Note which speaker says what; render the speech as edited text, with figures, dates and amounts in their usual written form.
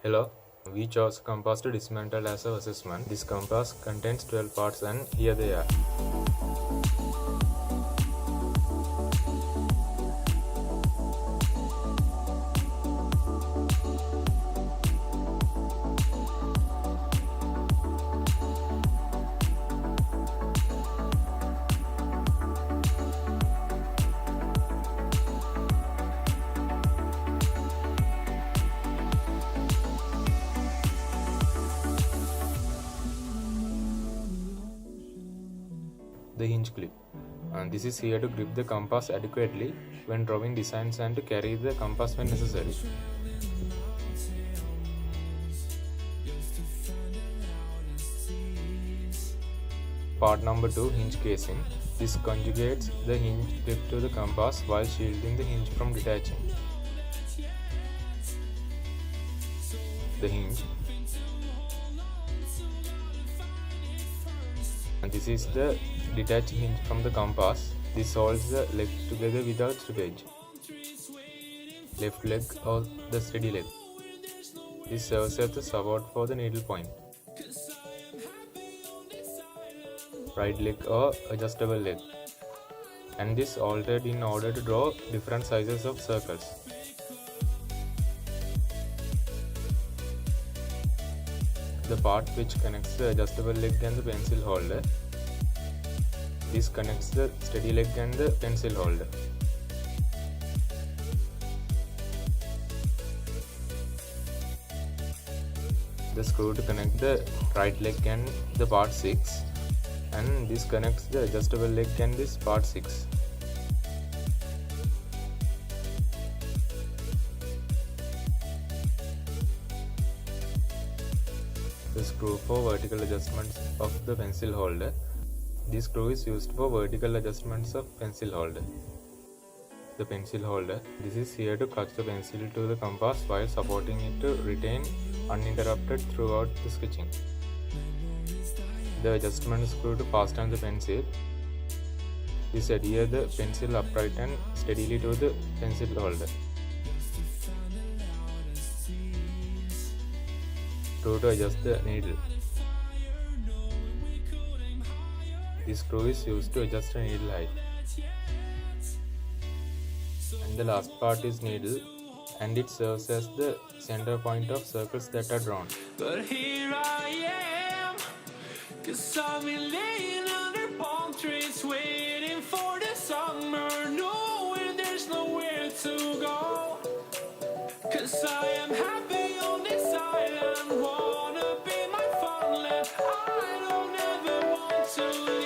Speaker 1: Hello, we chose compass to dismantle as our assessment. This compass contains 12 parts and here they are. The hinge clip. And this is here to grip the compass adequately when drawing designs and to carry the compass when necessary. Part number 2, hinge casing. This conjugates the hinge clip to the compass while shielding the hinge from detaching. The hinge. And this is the detached hinge from the compass. This holds the leg together without slippage. Left leg or the steady leg. This serves as the support for the needle point. Right leg or adjustable leg. And this altered in order to draw different sizes of circles. The part which connects the adjustable leg and the pencil holder. This connects the steady leg and the pencil holder. The screw to connect the right leg and the part 6, and this connects the adjustable leg and this part 6. The screw for vertical adjustments of the pencil holder. This screw is used for vertical adjustments of pencil holder. The pencil holder. This is here to clutch the pencil to the compass while supporting it to retain uninterrupted throughout the sketching. The adjustment screw to fasten the pencil. This adhere the pencil upright and steadily to the pencil holder. Screw to adjust the needle. This screw is used to adjust the needle height. And the last part is needle, and it serves as the center point of circles that are drawn.
Speaker 2: But here I am, 'cause I've been laying under palm trees waiting for the summer, knowing there's nowhere to go. 'Cause I am happy on this island, wanna be my fun land. I don't ever want to